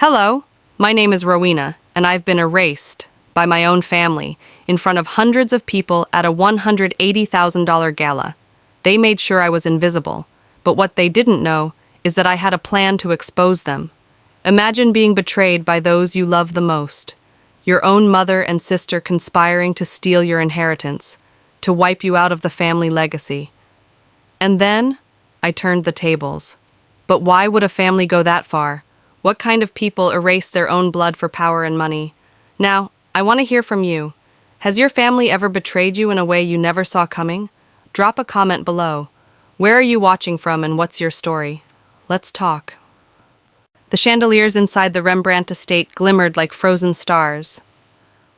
Hello, my name is Rowena, and I've been erased by my own family in front of hundreds of people at a $180,000 gala. They made sure I was invisible, but what they didn't know is that I had a plan to expose them. Imagine being betrayed by those you love the most. Your own mother and sister conspiring to steal your inheritance, to wipe you out of the family legacy. And then, I turned the tables. But why would a family go that far? What kind of people erase their own blood for power and money? Now, I want to hear from you. Has your family ever betrayed you in a way you never saw coming? Drop a comment below. Where are you watching from and what's your story? Let's talk. The chandeliers inside the Rembrandt estate glimmered like frozen stars.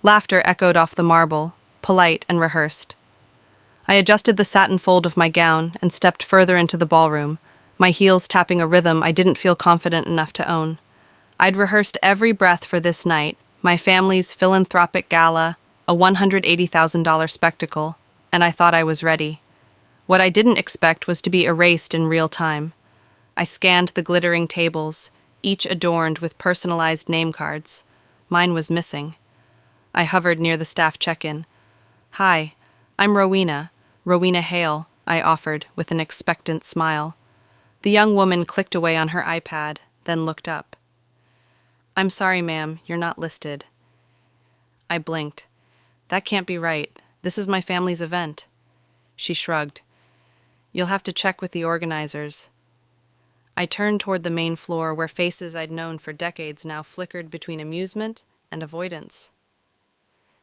Laughter echoed off the marble, polite and rehearsed. I adjusted the satin fold of my gown and stepped further into the ballroom, my heels tapping a rhythm I didn't feel confident enough to own. I'd rehearsed every breath for this night, my family's philanthropic gala, a $180,000 spectacle, and I thought I was ready. What I didn't expect was to be erased in real time. I scanned the glittering tables, each adorned with personalized name cards. Mine was missing. I hovered near the staff check-in. "Hi, I'm Rowena Hale," I offered with an expectant smile. The young woman clicked away on her iPad, then looked up. "I'm sorry, ma'am, you're not listed." I blinked. "That can't be right. This is my family's event." She shrugged. "You'll have to check with the organizers." I turned toward the main floor where faces I'd known for decades now flickered between amusement and avoidance.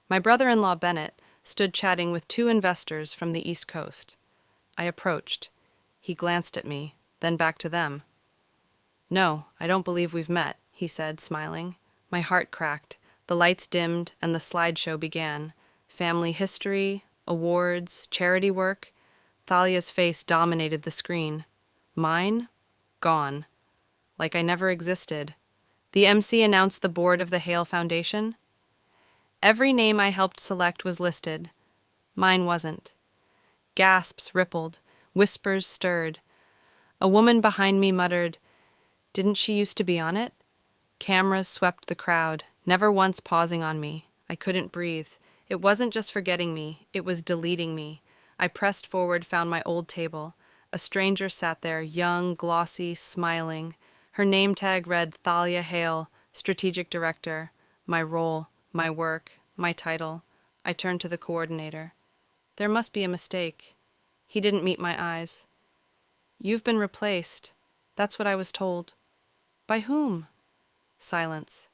My brother-in-law Bennett stood chatting with two investors from the East Coast. I approached. He glanced at me, then back to them. "No, I don't believe we've met," he said, smiling. My heart cracked. The lights dimmed and the slideshow began. Family history, awards, charity work. Thalia's face dominated the screen. Mine? Gone. Like I never existed. The MC announced the board of the Hale Foundation. Every name I helped select was listed. Mine wasn't. Gasps rippled. Whispers stirred. A woman behind me muttered, "Didn't she used to be on it?" Cameras swept the crowd, never once pausing on me. I couldn't breathe. It wasn't just forgetting me, it was deleting me. I pressed forward, found my old table. A stranger sat there, young, glossy, smiling. Her name tag read Thalia Hale, Strategic Director. My role, my work, my title. I turned to the coordinator. "There must be a mistake." He didn't meet my eyes. "You've been replaced. That's what I was told." "By whom?" Silence.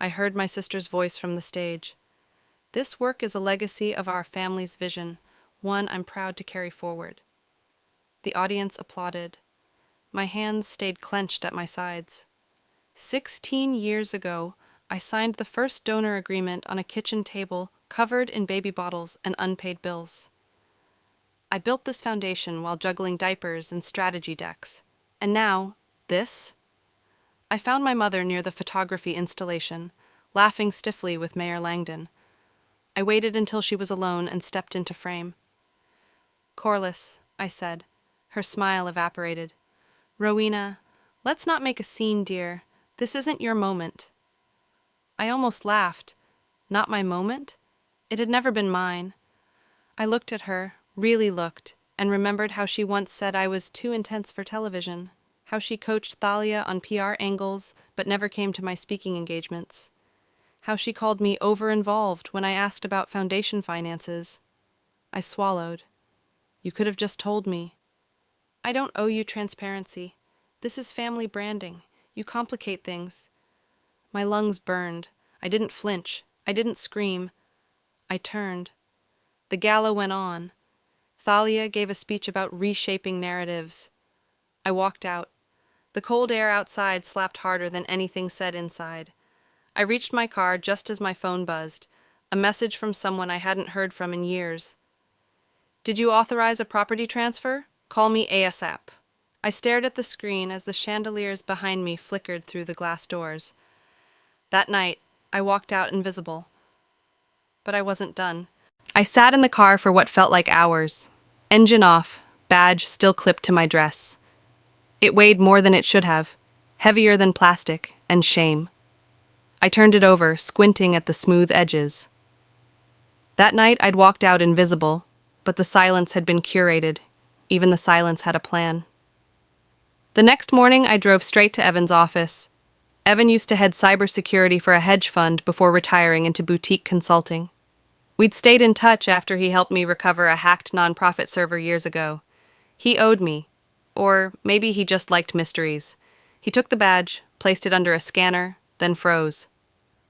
I heard my sister's voice from the stage. "This work is a legacy of our family's vision, one I'm proud to carry forward." The audience applauded. My hands stayed clenched at my sides. 16 years ago, I signed the first donor agreement on a kitchen table covered in baby bottles and unpaid bills. I built this foundation while juggling diapers and strategy decks. And now, this? I found my mother near the photography installation, laughing stiffly with Mayor Langdon. I waited until she was alone and stepped into frame. "Corliss," I said. Her smile evaporated. "Rowena, let's not make a scene, dear. This isn't your moment." I almost laughed. Not my moment? It had never been mine. I looked at her, really looked, and remembered how she once said I was too intense for television, how she coached Thalia on PR angles but never came to my speaking engagements, how she called me over-involved when I asked about foundation finances. I swallowed. "You could have just told me." "I don't owe you transparency. This is family branding. You complicate things." My lungs burned. I didn't flinch. I didn't scream. I turned. The gala went on. Thalia gave a speech about reshaping narratives. I walked out. The cold air outside slapped harder than anything said inside. I reached my car just as my phone buzzed, a message from someone I hadn't heard from in years. "Did you authorize a property transfer? Call me ASAP." I stared at the screen as the chandeliers behind me flickered through the glass doors. That night, I walked out invisible. But I wasn't done. I sat in the car for what felt like hours. Engine off, badge still clipped to my dress. It weighed more than it should have, heavier than plastic and shame. I turned it over, squinting at the smooth edges. That night, I'd walked out invisible, but the silence had been curated. Even the silence had a plan. The next morning, I drove straight to Evan's office. Evan used to head cybersecurity for a hedge fund before retiring into boutique consulting. We'd stayed in touch after he helped me recover a hacked nonprofit server years ago. He owed me. Or maybe he just liked mysteries. He took the badge, placed it under a scanner, then froze.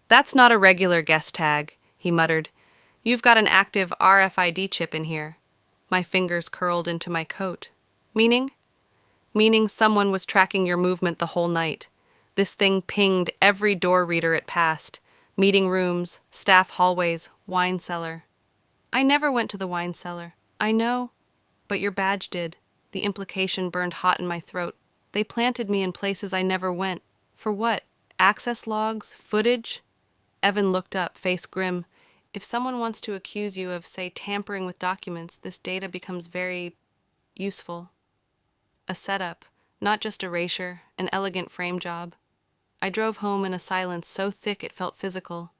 "That's not a regular guest tag," he muttered. "You've got an active RFID chip in here." My fingers curled into my coat. Meaning? Meaning someone was tracking your movement the whole night. This thing pinged every door reader it passed. Meeting rooms, staff hallways, wine cellar. I never went to the wine cellar. I know. But your badge did. The implication burned hot in my throat. They planted me in places I never went. For what? Access logs? Footage? Evan looked up, face grim. If someone wants to accuse you of, say, tampering with documents, this data becomes very useful. A setup, not just erasure, an elegant frame job. I drove home in a silence so thick it felt physical,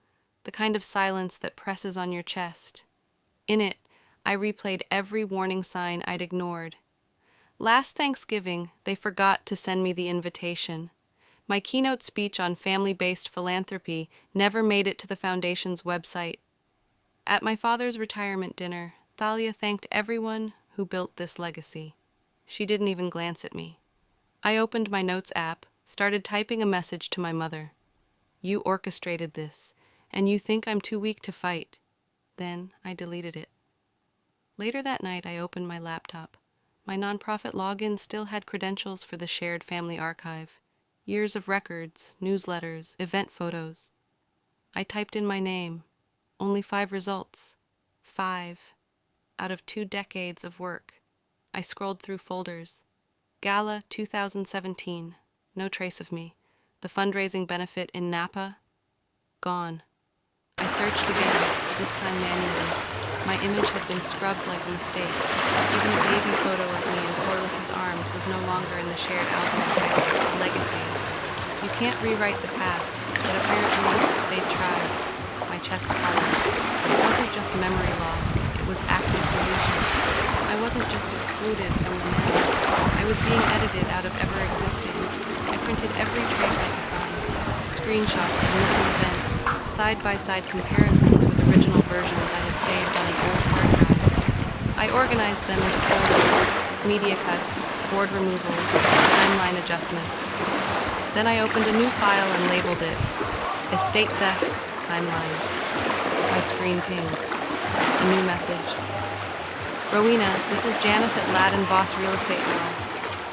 the kind of silence that presses on your chest. In it, I replayed every warning sign I'd ignored. Last Thanksgiving, they forgot to send me the invitation. My keynote speech on family-based philanthropy never made it to the Foundation's website. At my father's retirement dinner, Thalia thanked everyone who built this legacy. She didn't even glance at me. I opened my notes app, started typing a message to my mother. "You orchestrated this, and you think I'm too weak to fight." Then I deleted it. Later that night, I opened my laptop. My nonprofit login still had credentials for the shared family archive. Years of records, newsletters, event photos. I typed in my name. Only 5 results. 5 out of 2 decades of work. I scrolled through folders. Gala 2017. No trace of me. The fundraising benefit in Napa? Gone. I searched again, this time manually. My image had been scrubbed like a mistake. Even a baby photo of me in Corliss's arms was no longer in the shared album titled Legacy. You can't rewrite the past, but apparently they'd tried. My chest followed. It wasn't just memory loss, it was active deletion. I wasn't just excluded from the net. I was being edited out of ever existing. I printed every trace I could find. Screenshots of missing events, side-by-side comparisons with original versions I had saved on an old hard drive. I organized them into folders, media cuts, board removals, timeline adjustments. Then I opened a new file and labeled it Estate Theft Timeline. My screen pinged. A new message. "Rowena, this is Janice at Ladin Voss Real Estate Now.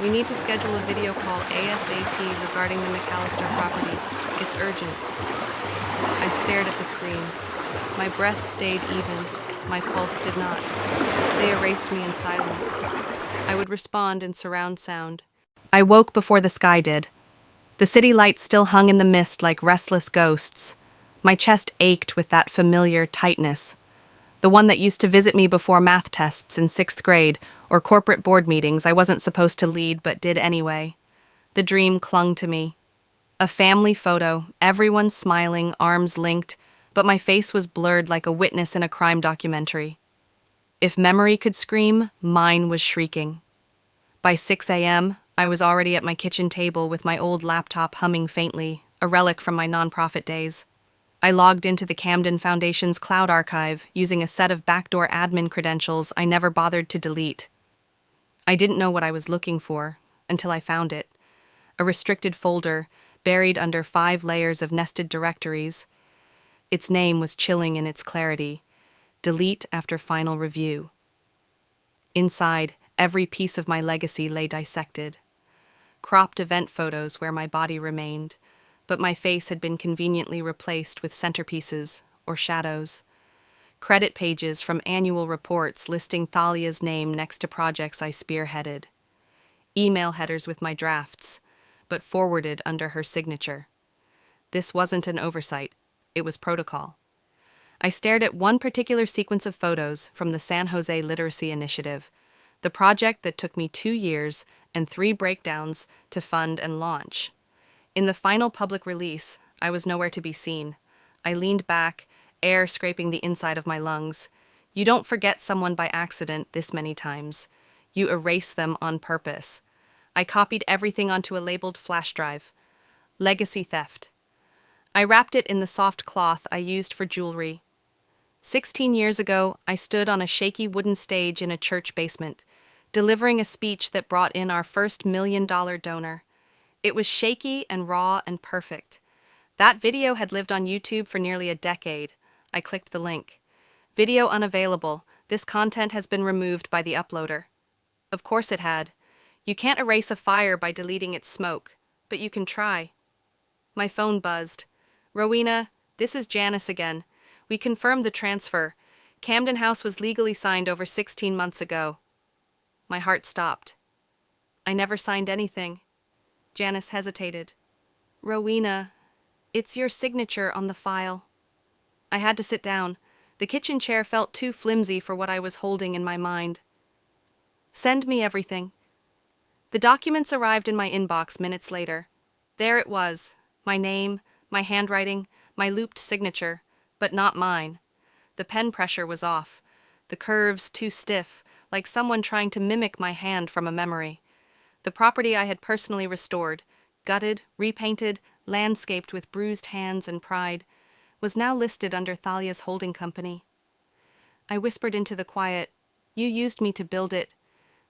We need to schedule a video call ASAP regarding the McAllister property. It's urgent." I stared at the screen. My breath stayed even. My pulse did not. They erased me in silence. I would respond in surround sound. I woke before the sky did. The city lights still hung in the mist like restless ghosts. My chest ached with that familiar tightness. The one that used to visit me before math tests in 6th grade or corporate board meetings I wasn't supposed to lead but did anyway. The dream clung to me. A family photo, everyone smiling, arms linked, but my face was blurred like a witness in a crime documentary. If memory could scream, mine was shrieking. By 6 a.m., I was already at my kitchen table with my old laptop humming faintly, a relic from my nonprofit days. I logged into the Camden Foundation's cloud archive using a set of backdoor admin credentials I never bothered to delete. I didn't know what I was looking for until I found it. A restricted folder buried under 5 layers of nested directories. Its name was chilling in its clarity. Delete after final review. Inside, every piece of my legacy lay dissected. Cropped event photos where my body remained, but my face had been conveniently replaced with centerpieces or shadows. Credit pages from annual reports listing Thalia's name next to projects I spearheaded. Email headers with my drafts, but forwarded under her signature. This wasn't an oversight, it was protocol. I stared at one particular sequence of photos from the San Jose Literacy Initiative, the project that took me 2 years and 3 breakdowns to fund and launch. In the final public release, I was nowhere to be seen. I leaned back, air scraping the inside of my lungs. You don't forget someone by accident this many times. You erase them on purpose. I copied everything onto a labeled flash drive. Legacy theft. I wrapped it in the soft cloth I used for jewelry. 16 years ago, I stood on a shaky wooden stage in a church basement, delivering a speech that brought in our first $1 million donor. It was shaky and raw and perfect. That video had lived on YouTube for nearly a decade. I clicked the link. Video unavailable. This content has been removed by the uploader. Of course it had. You can't erase a fire by deleting its smoke, but you can try. My phone buzzed. Rowena, this is Janice again. We confirmed the transfer. Camden House was legally signed over 16 months ago. My heart stopped. I never signed anything. Janice hesitated. Rowena, it's your signature on the file. I had to sit down. The kitchen chair felt too flimsy for what I was holding in my mind. Send me everything. The documents arrived in my inbox minutes later. There it was, my name, my handwriting, my looped signature, but not mine. The pen pressure was off, the curves too stiff, like someone trying to mimic my hand from a memory. The property I had personally restored, gutted, repainted, landscaped with bruised hands and pride, was now listed under Thalia's holding company. I whispered into the quiet, "You used me to build it,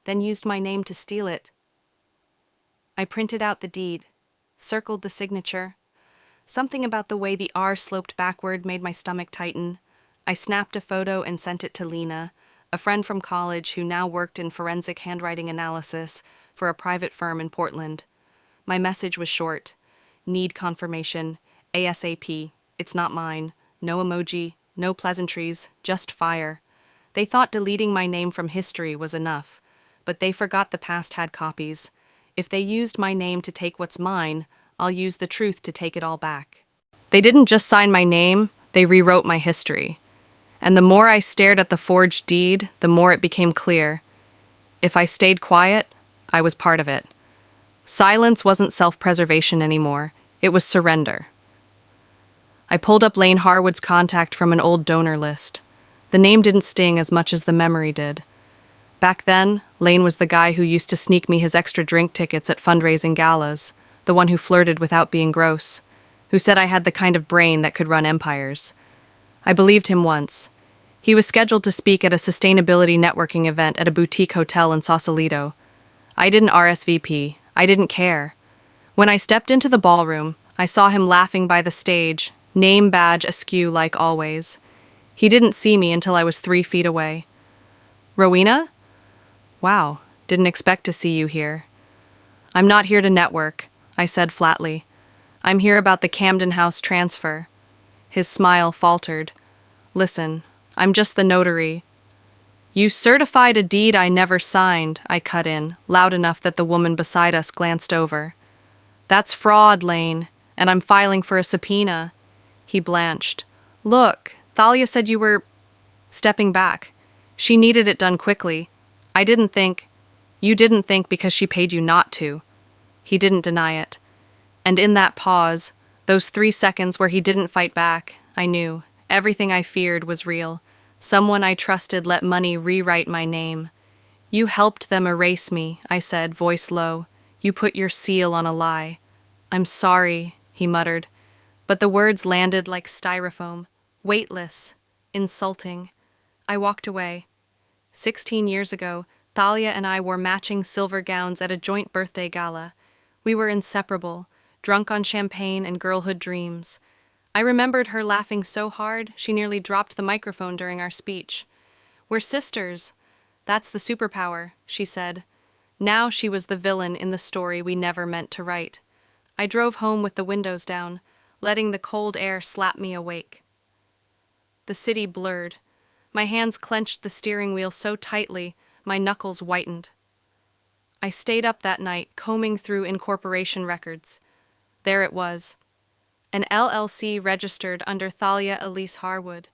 then used my name to steal it." I printed out the deed, circled the signature. Something about the way the R sloped backward made my stomach tighten. I snapped a photo and sent it to Lena, a friend from college who now worked in forensic handwriting analysis for a private firm in Portland. My message was short. Need confirmation. ASAP. It's not mine. No emoji, no pleasantries, just fire. They thought deleting my name from history was enough, but they forgot the past had copies. If they used my name to take what's mine, I'll use the truth to take it all back. They didn't just sign my name, they rewrote my history. And the more I stared at the forged deed, the more it became clear. If I stayed quiet, I was part of it. Silence wasn't self-preservation anymore, it was surrender. I pulled up Lane Harwood's contact from an old donor list. The name didn't sting as much as the memory did. Back then, Lane was the guy who used to sneak me his extra drink tickets at fundraising galas, the one who flirted without being gross, who said I had the kind of brain that could run empires. I believed him once. He was scheduled to speak at a sustainability networking event at a boutique hotel in Sausalito. I didn't RSVP. I didn't care. When I stepped into the ballroom, I saw him laughing by the stage, name badge askew like always. He didn't see me until I was 3 feet away. Rowena? Wow, didn't expect to see you here. I'm not here to network, I said flatly. I'm here about the Camden House transfer. His smile faltered. Listen, I'm just the notary. You certified a deed I never signed, I cut in, loud enough that the woman beside us glanced over. That's fraud, Lane, and I'm filing for a subpoena. He blanched. Look, Thalia said you were... Stepping back. She needed it done quickly. I didn't think... You didn't think because she paid you not to. He didn't deny it. And in that pause, those 3 seconds where he didn't fight back, I knew. Everything I feared was real. Someone I trusted let money rewrite my name. You helped them erase me, I said, voice low. You put your seal on a lie. I'm sorry, he muttered. But the words landed like styrofoam, weightless, insulting. I walked away. 16 years ago, Thalia and I wore matching silver gowns at a joint birthday gala. We were inseparable, drunk on champagne and girlhood dreams. I remembered her laughing so hard she nearly dropped the microphone during our speech. We're sisters. That's the superpower, she said. Now she was the villain in the story we never meant to write. I drove home with the windows down, letting the cold air slap me awake. The city blurred. My hands clenched the steering wheel so tightly, my knuckles whitened. I stayed up that night, combing through incorporation records. There it was. An LLC registered under Thalia Elise Harwood,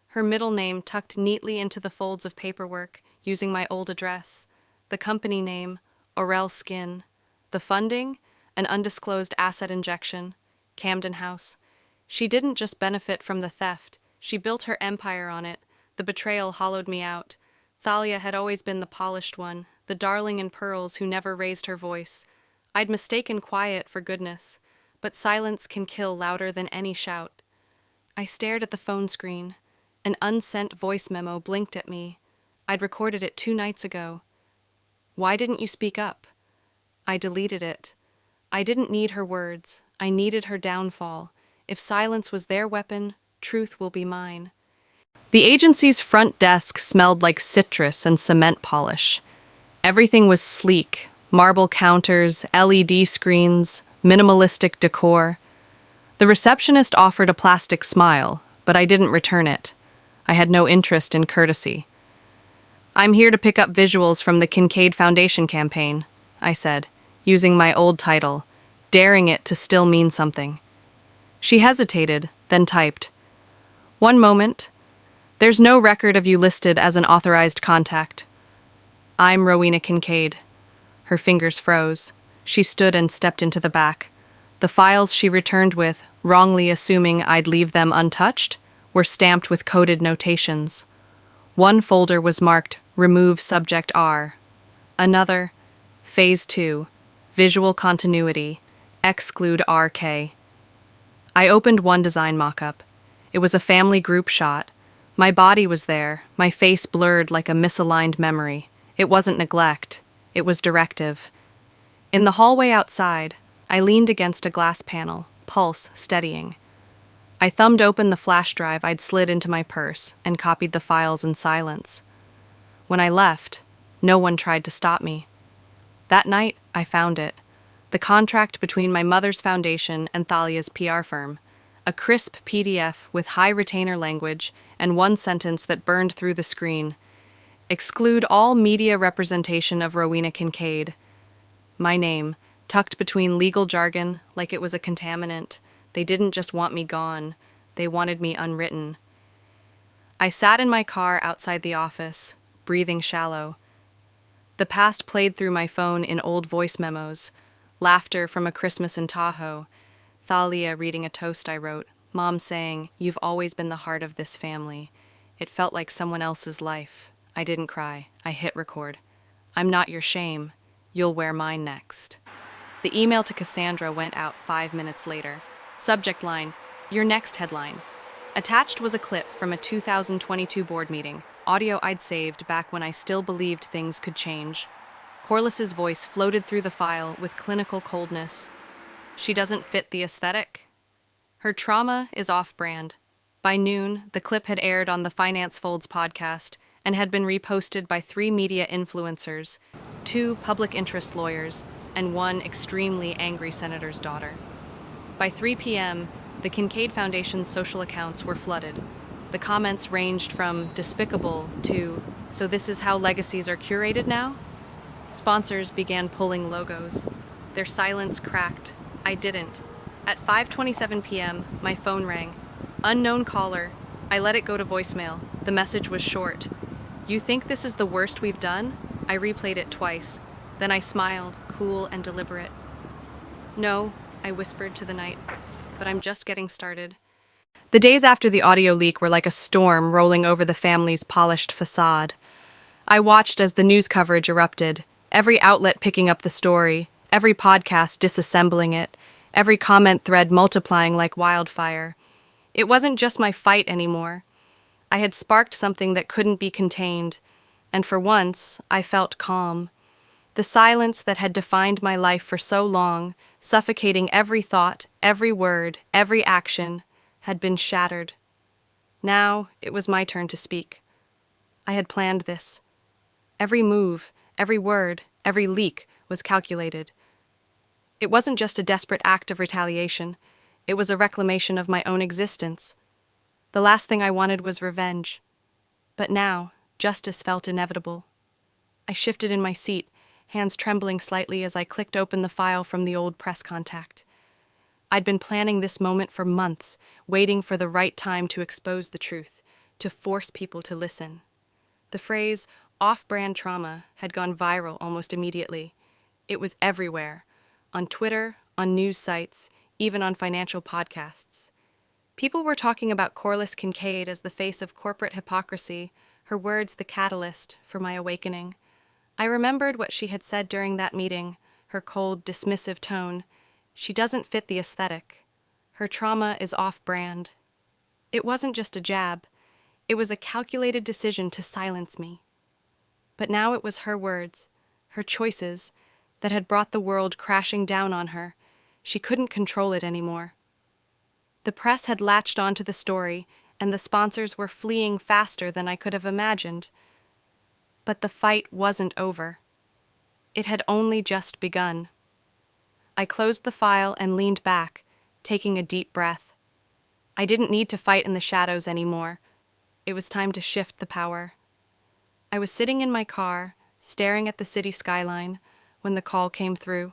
her middle name tucked neatly into the folds of paperwork, using my old address. The company name, Orel Skin. The funding, an undisclosed asset injection, Camden House. She didn't just benefit from the theft, she built her empire on it. The betrayal hollowed me out. Thalia had always been the polished one, the darling in pearls who never raised her voice. I'd mistaken quiet for goodness, but silence can kill louder than any shout. I stared at the phone screen. An unsent voice memo blinked at me. I'd recorded it 2 nights ago. Why didn't you speak up? I deleted it. I didn't need her words. I needed her downfall. If silence was their weapon, truth will be mine. The agency's front desk smelled like citrus and cement polish. Everything was sleek, marble counters, LED screens, minimalistic decor. The receptionist offered a plastic smile, but I didn't return it. I had no interest in courtesy. I'm here to pick up visuals from the Kincaid Foundation campaign, I said, using my old title, daring it to still mean something. She hesitated, then typed, "One moment. There's no record of you listed as an authorized contact. I'm Rowena Kincaid." Her fingers froze. She stood and stepped into the back. The files she returned with, wrongly assuming I'd leave them untouched, were stamped with coded notations. One folder was marked Remove Subject R. Another, Phase 2, Visual Continuity, Exclude RK. I opened one design mock-up. It was a family group shot. My body was there, my face blurred like a misaligned memory. It wasn't neglect. It was directive. In the hallway outside, I leaned against a glass panel, pulse steadying. I thumbed open the flash drive I'd slid into my purse and copied the files in silence. When I left, no one tried to stop me. That night, I found it. The contract between my mother's foundation and Thalia's PR firm. A crisp PDF with high retainer language and one sentence that burned through the screen. Exclude all media representation of Rowena Kincaid. My name, tucked between legal jargon like it was a contaminant. They didn't just want me gone. They wanted me unwritten. I sat in my car outside the office, breathing shallow. The past played through my phone in old voice memos. Laughter from a Christmas in Tahoe. Thalia reading a toast I wrote. Mom saying, "You've always been the heart of this family." It felt like someone else's life. I didn't cry. I hit record. "I'm not your shame. You'll wear mine next." The email to Cassandra went out 5 minutes later. Subject line, "Your next headline." Attached was a clip from a 2022 board meeting, audio I'd saved back when I still believed things could change. Corliss's voice floated through the file with clinical coldness. She doesn't fit the aesthetic. Her trauma is off-brand. By noon, the clip had aired on the Finance Folds podcast and had been reposted by 3 media influencers, 2 public interest lawyers, and 1 extremely angry senator's daughter. By 3 p.m., the Kincaid Foundation's social accounts were flooded. The comments ranged from despicable to, "So this is how legacies are curated now?" Sponsors began pulling logos. Their silence cracked. I didn't. At 5:27 p.m., my phone rang. Unknown caller. I let it go to voicemail. The message was short. "You think this is the worst we've done?" I replayed it twice. Then I smiled, cool and deliberate. "No," I whispered to the night, "but I'm just getting started." The days after the audio leak were like a storm rolling over the family's polished facade. I watched as the news coverage erupted, every outlet picking up the story, every podcast disassembling it, every comment thread multiplying like wildfire. It wasn't just my fight anymore. I had sparked something that couldn't be contained, and for once, I felt calm. The silence that had defined my life for so long, suffocating every thought, every word, every action, had been shattered. Now it was my turn to speak. I had planned this. Every move, every word, every leak was calculated. It wasn't just a desperate act of retaliation. It was a reclamation of my own existence. The last thing I wanted was revenge. But now, justice felt inevitable. I shifted in my seat, hands trembling slightly as I clicked open the file from the old press contact. I'd been planning this moment for months, waiting for the right time to expose the truth, to force people to listen. The phrase, off-brand trauma, had gone viral almost immediately. It was everywhere, on Twitter, on news sites, even on financial podcasts. People were talking about Corliss Kincaid as the face of corporate hypocrisy, her words the catalyst for my awakening. I remembered what she had said during that meeting, her cold, dismissive tone. She doesn't fit the aesthetic. Her trauma is off-brand. It wasn't just a jab. It was a calculated decision to silence me. But now it was her words, her choices, that had brought the world crashing down on her. She couldn't control it anymore. The press had latched onto the story, and the sponsors were fleeing faster than I could have imagined. But the fight wasn't over. It had only just begun. I closed the file and leaned back, taking a deep breath. I didn't need to fight in the shadows anymore. It was time to shift the power. I was sitting in my car, staring at the city skyline, when the call came through.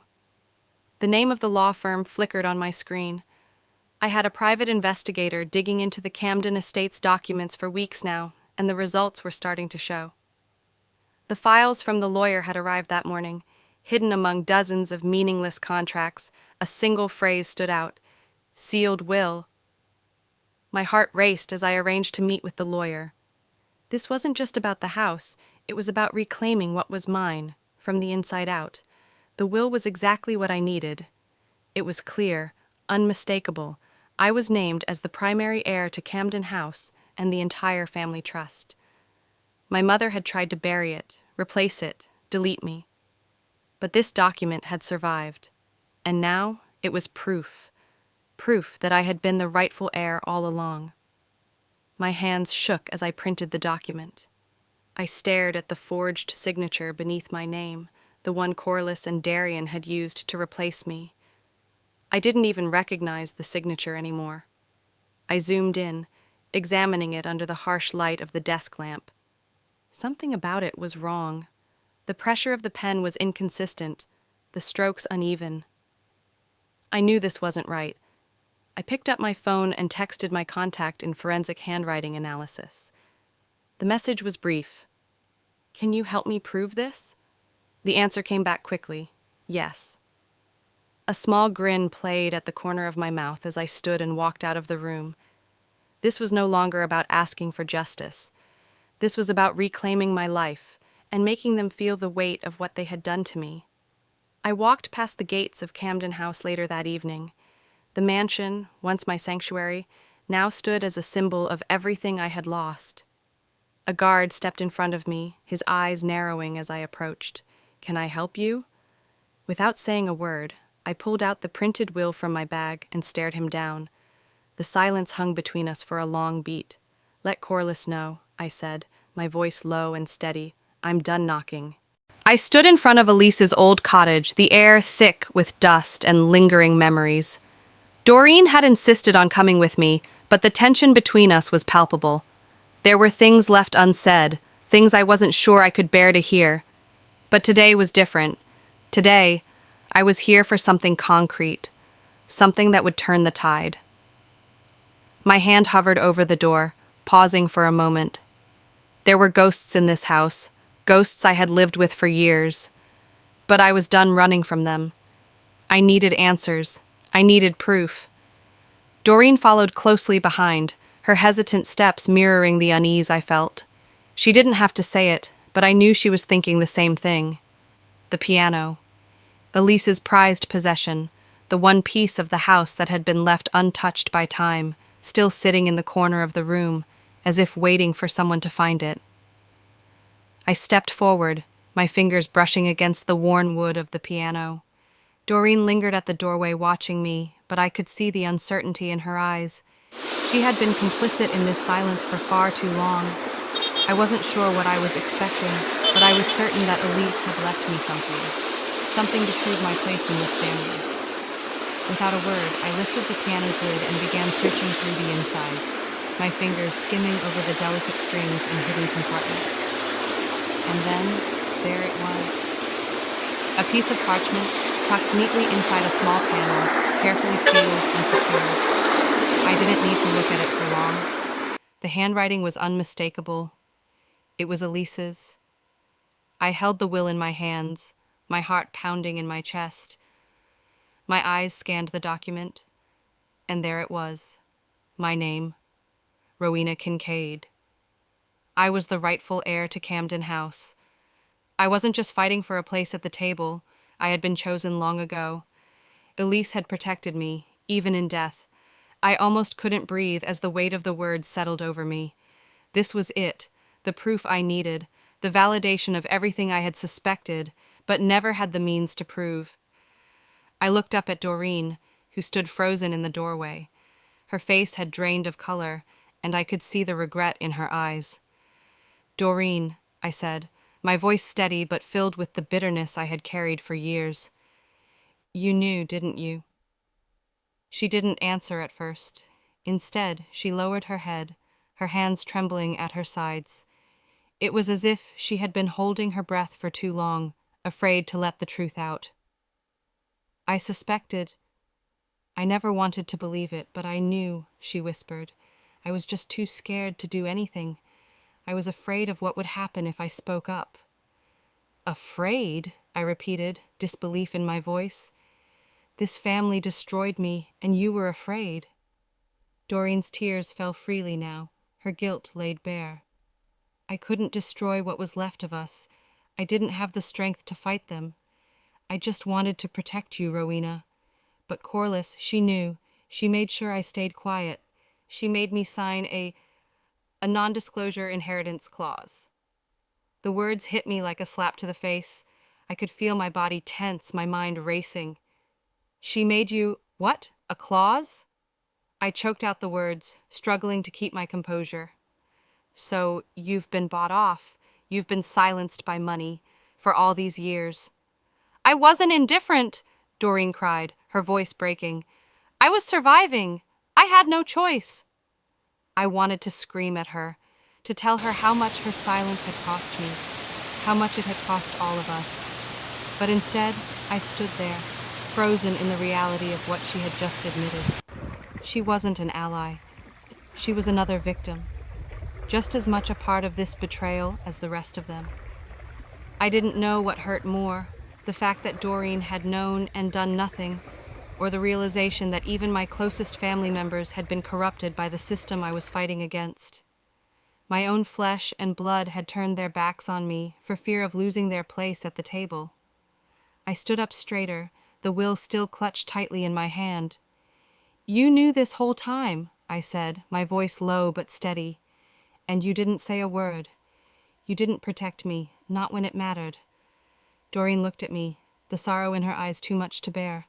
The name of the law firm flickered on my screen. I had a private investigator digging into the Camden Estates documents for weeks now, and the results were starting to show. The files from the lawyer had arrived that morning. Hidden among dozens of meaningless contracts, a single phrase stood out: sealed will. My heart raced as I arranged to meet with the lawyer. This wasn't just about the house, it was about reclaiming what was mine, from the inside out. The will was exactly what I needed. It was clear, unmistakable. I was named as the primary heir to Camden House and the entire family trust. My mother had tried to bury it, replace it, delete me. But this document had survived, and now it was proof that I had been the rightful heir all along. My hands shook as I printed the document. I stared at the forged signature beneath my name, the one Corliss and Darian had used to replace me. I didn't even recognize the signature anymore. I zoomed in, examining it under the harsh light of the desk lamp. Something about it was wrong. The pressure of the pen was inconsistent, the strokes uneven. I knew this wasn't right. I picked up my phone and texted my contact in forensic handwriting analysis. The message was brief. "Can you help me prove this?" The answer came back quickly. Yes. A small grin played at the corner of my mouth as I stood and walked out of the room. This was no longer about asking for justice. This was about reclaiming my life and making them feel the weight of what they had done to me. I walked past the gates of Camden House later that evening. The mansion, once my sanctuary, now stood as a symbol of everything I had lost. A guard stepped in front of me, his eyes narrowing as I approached. "Can I help you?" Without saying a word, I pulled out the printed will from my bag and stared him down. The silence hung between us for a long beat. "Let Corliss know," I said, my voice low and steady. "I'm done knocking." I stood in front of Elise's old cottage, the air thick with dust and lingering memories. Doreen had insisted on coming with me, but the tension between us was palpable. There were things left unsaid, things I wasn't sure I could bear to hear. But today was different. Today, I was here for something concrete, something that would turn the tide. My hand hovered over the door, pausing for a moment. There were ghosts in this house, ghosts I had lived with for years. But I was done running from them. I needed answers. I needed proof. Doreen followed closely behind, her hesitant steps mirroring the unease I felt. She didn't have to say it, but I knew she was thinking the same thing. The piano. Elise's prized possession, the one piece of the house that had been left untouched by time, still sitting in the corner of the room, as if waiting for someone to find it. I stepped forward, my fingers brushing against the worn wood of the piano. Doreen lingered at the doorway watching me, but I could see the uncertainty in her eyes. She had been complicit in this silence for far too long. I wasn't sure what I was expecting, but I was certain that Elise had left me something to prove my place in this family. Without a word, I lifted the piano's lid and began searching through the insides, my fingers skimming over the delicate strings and hidden compartments. And then, there it was. A piece of parchment, tucked neatly inside a small panel, carefully sealed and secured. I didn't need to look at it for long. The handwriting was unmistakable. It was Elise's. I held the will in my hands, my heart pounding in my chest. My eyes scanned the document, and there it was. My name, Rowena Kincaid. I was the rightful heir to Camden House. I wasn't just fighting for a place at the table. I had been chosen long ago. Elise had protected me, even in death. I almost couldn't breathe as the weight of the words settled over me. This was it, the proof I needed, the validation of everything I had suspected, but never had the means to prove. I looked up at Doreen, who stood frozen in the doorway. Her face had drained of color, and I could see the regret in her eyes. "Doreen," I said, my voice steady but filled with the bitterness I had carried for years. "You knew, didn't you?" She didn't answer at first. Instead, she lowered her head, her hands trembling at her sides. It was as if she had been holding her breath for too long, afraid to let the truth out. "I suspected. I never wanted to believe it, but I knew," she whispered. "I was just too scared to do anything. I was afraid of what would happen if I spoke up." "Afraid?" I repeated, disbelief in my voice. "This family destroyed me, and you were afraid." Doreen's tears fell freely now, her guilt laid bare. "I couldn't destroy what was left of us. I didn't have the strength to fight them. I just wanted to protect you, Rowena. But Corliss, she knew. She made sure I stayed quiet. She made me sign a non-disclosure inheritance clause." The words hit me like a slap to the face. I could feel my body tense, my mind racing. "She made you, what? A clause?" I choked out the words, struggling to keep my composure. "So you've been bought off. You've been silenced by money for all these years." "I wasn't indifferent," Doreen cried, her voice breaking. "I was surviving. I had no choice." I wanted to scream at her, to tell her how much her silence had cost me, how much it had cost all of us. But instead, I stood there, frozen in the reality of what she had just admitted. She wasn't an ally. She was another victim, just as much a part of this betrayal as the rest of them. I didn't know what hurt more, the fact that Doreen had known and done nothing, or the realization that even my closest family members had been corrupted by the system I was fighting against. My own flesh and blood had turned their backs on me for fear of losing their place at the table. I stood up straighter, the will still clutched tightly in my hand. "You knew this whole time," I said, my voice low but steady. "And you didn't say a word. You didn't protect me, not when it mattered." Doreen looked at me, the sorrow in her eyes too much to bear.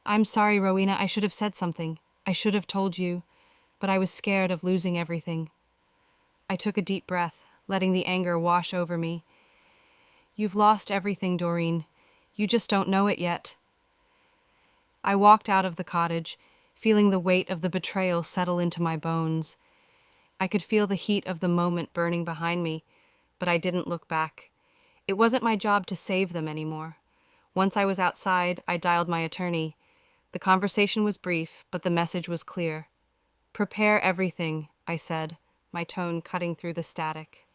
"I'm sorry, Rowena, I should have said something. I should have told you, but I was scared of losing everything." I took a deep breath, letting the anger wash over me. "You've lost everything, Doreen. You just don't know it yet." I walked out of the cottage, feeling the weight of the betrayal settle into my bones. I could feel the heat of the moment burning behind me, but I didn't look back. It wasn't my job to save them anymore. Once I was outside, I dialed my attorney. The conversation was brief, but the message was clear. "Prepare everything," I said, my tone cutting through the static.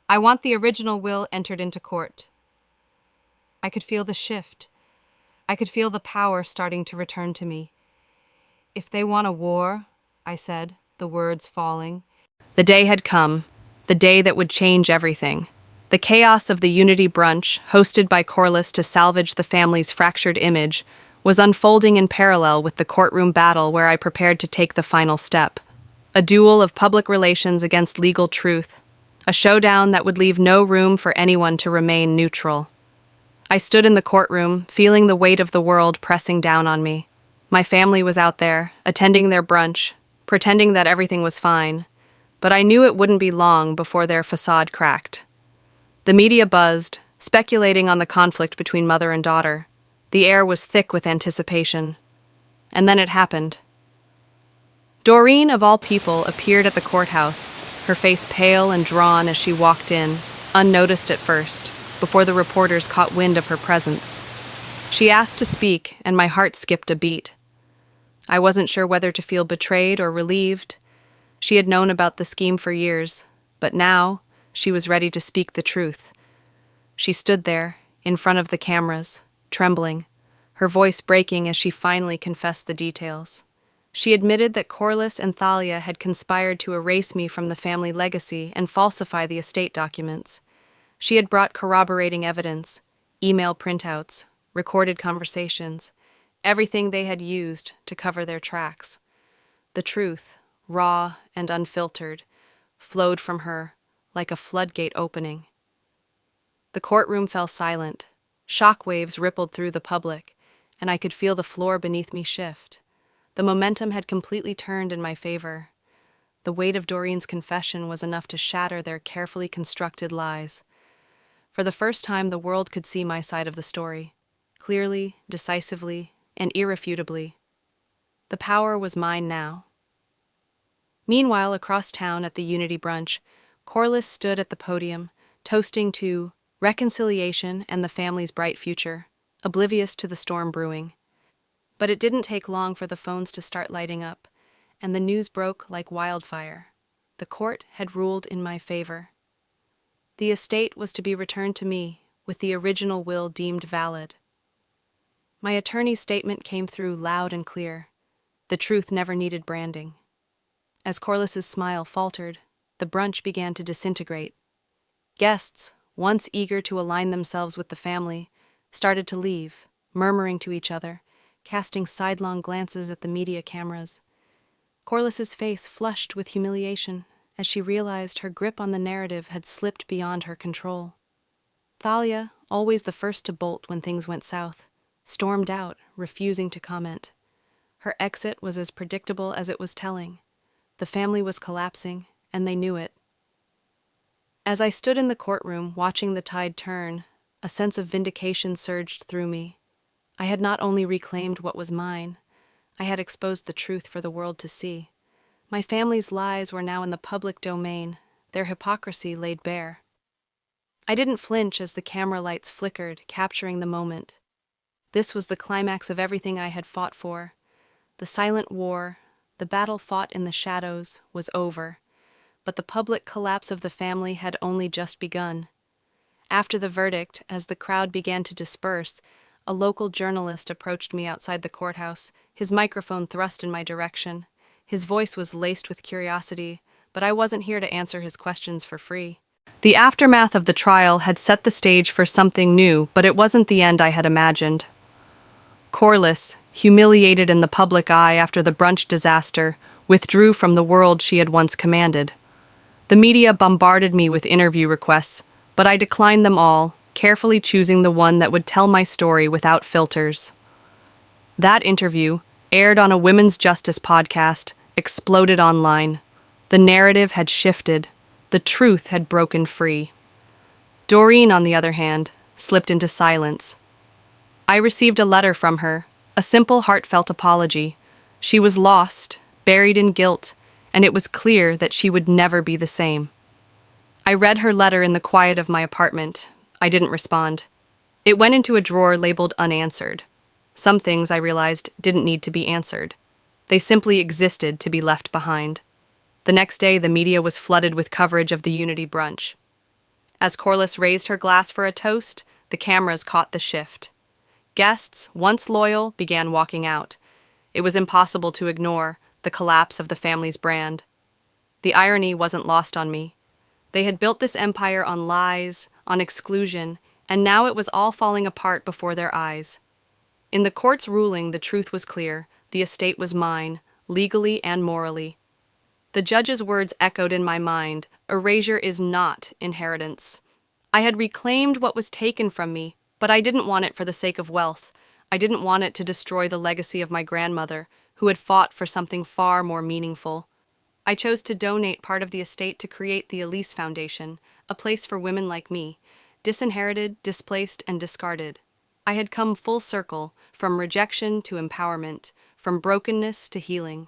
"I want the original will entered into court." I could feel the shift. I could feel the power starting to return to me. "If they want a war," I said, the words falling. The day had come, the day that would change everything. The chaos of the Unity brunch, hosted by Corliss to salvage the family's fractured image, was unfolding in parallel with the courtroom battle where I prepared to take the final step. A duel of public relations against legal truth. A showdown that would leave no room for anyone to remain neutral. I stood in the courtroom, feeling the weight of the world pressing down on me. My family was out there, attending their brunch, pretending that everything was fine. But I knew it wouldn't be long before their facade cracked. The media buzzed, speculating on the conflict between mother and daughter. The air was thick with anticipation. And then it happened. Doreen, of all people, appeared at the courthouse, her face pale and drawn as she walked in, unnoticed at first, before the reporters caught wind of her presence. She asked to speak, and my heart skipped a beat. I wasn't sure whether to feel betrayed or relieved. She had known about the scheme for years, but now she was ready to speak the truth. She stood there, in front of the cameras, trembling, her voice breaking as she finally confessed the details. She admitted that Corliss and Thalia had conspired to erase me from the family legacy and falsify the estate documents. She had brought corroborating evidence, email printouts, recorded conversations, everything they had used to cover their tracks. The truth, raw and unfiltered, flowed from her like a floodgate opening. The courtroom fell silent. Shockwaves rippled through the public, and I could feel the floor beneath me shift. The momentum had completely turned in my favor. The weight of Doreen's confession was enough to shatter their carefully constructed lies. For the first time, the world could see my side of the story, clearly, decisively, and irrefutably. The power was mine now. Meanwhile, across town at the Unity brunch, Corliss stood at the podium, toasting to reconciliation and the family's bright future, oblivious to the storm brewing. But it didn't take long for the phones to start lighting up, and the news broke like wildfire. The court had ruled in my favor. The estate was to be returned to me, with the original will deemed valid. My attorney's statement came through loud and clear. The truth never needed branding. As Corliss's smile faltered, the brunch began to disintegrate. Guests, once eager to align themselves with the family, started to leave, murmuring to each other, casting sidelong glances at the media cameras. Corliss's face flushed with humiliation as she realized her grip on the narrative had slipped beyond her control. Thalia, always the first to bolt when things went south, stormed out, refusing to comment. Her exit was as predictable as it was telling. The family was collapsing, and they knew it. As I stood in the courtroom watching the tide turn, a sense of vindication surged through me. I had not only reclaimed what was mine, I had exposed the truth for the world to see. My family's lies were now in the public domain, their hypocrisy laid bare. I didn't flinch as the camera lights flickered, capturing the moment. This was the climax of everything I had fought for. The silent war, the battle fought in the shadows, was over, but the public collapse of the family had only just begun. After the verdict, as the crowd began to disperse, a local journalist approached me outside the courthouse, his microphone thrust in my direction. His voice was laced with curiosity, but I wasn't here to answer his questions for free. The aftermath of the trial had set the stage for something new, but it wasn't the end I had imagined. Corliss, humiliated in the public eye after the brunch disaster, withdrew from the world she had once commanded. The media bombarded me with interview requests, but I declined them all, carefully choosing the one that would tell my story without filters. That interview, aired on a women's justice podcast, exploded online. The narrative had shifted. The truth had broken free. Doreen, on the other hand, slipped into silence. I received a letter from her, a simple, heartfelt apology. She was lost, buried in guilt, and it was clear that she would never be the same. I read her letter in the quiet of my apartment. I didn't respond. It went into a drawer labeled unanswered. Some things, I realized, didn't need to be answered. They simply existed to be left behind. The next day, the media was flooded with coverage of the Unity brunch. As Corliss raised her glass for a toast, the cameras caught the shift. Guests, once loyal, began walking out. It was impossible to ignore the collapse of the family's brand. The irony wasn't lost on me. They had built this empire on lies, on exclusion, and now it was all falling apart before their eyes. In the court's ruling, the truth was clear. The estate was mine, legally and morally. The judge's words echoed in my mind. Erasure is not inheritance. I had reclaimed what was taken from me, but I didn't want it for the sake of wealth. I didn't want it to destroy the legacy of my grandmother, who had fought for something far more meaningful. I chose to donate part of the estate to create the Elise Foundation, a place for women like me, disinherited, displaced, and discarded. I had come full circle, from rejection to empowerment, from brokenness to healing.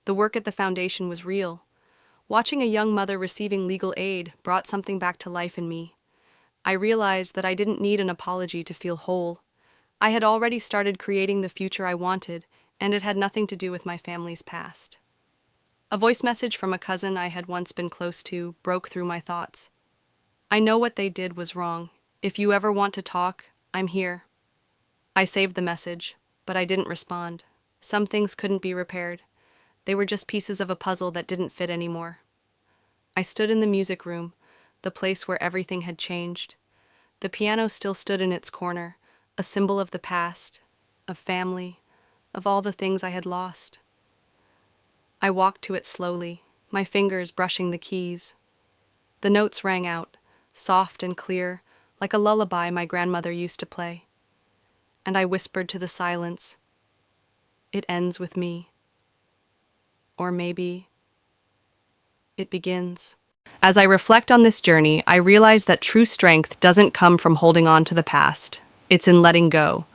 The work at the foundation was real. Watching a young mother receiving legal aid brought something back to life in me. I realized that I didn't need an apology to feel whole. I had already started creating the future I wanted, and it had nothing to do with my family's past. A voice message from a cousin I had once been close to broke through my thoughts. I know what they did was wrong. If you ever want to talk, I'm here. I saved the message, but I didn't respond. Some things couldn't be repaired. They were just pieces of a puzzle that didn't fit anymore. I stood in the music room, the place where everything had changed. The piano still stood in its corner, a symbol of the past, of family, of all the things I had lost. I walked to it slowly, my fingers brushing the keys. The notes rang out, soft and clear, like a lullaby my grandmother used to play. And I whispered to the silence, "It ends with me. Or maybe it begins." As I reflect on this journey, I realize that true strength doesn't come from holding on to the past. It's in letting go.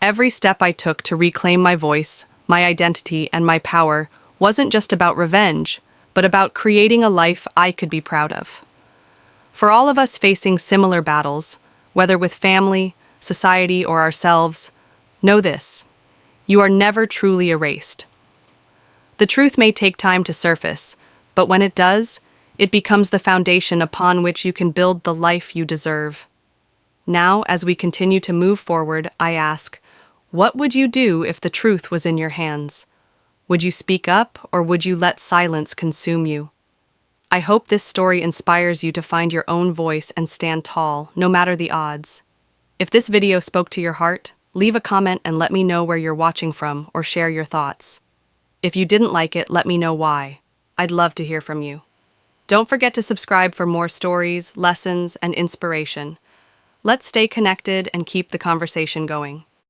Every step I took to reclaim my voice, my identity, and my power wasn't just about revenge, but about creating a life I could be proud of. For all of us facing similar battles, whether with family, society, or ourselves, know this: you are never truly erased. The truth may take time to surface, but when it does, it becomes the foundation upon which you can build the life you deserve. Now, as we continue to move forward, I ask, what would you do if the truth was in your hands? Would you speak up, or would you let silence consume you? I hope this story inspires you to find your own voice and stand tall, no matter the odds. If this video spoke to your heart, leave a comment and let me know where you're watching from, or share your thoughts. If you didn't like it, let me know why. I'd love to hear from you. Don't forget to subscribe for more stories, lessons, and inspiration. Let's stay connected and keep the conversation going.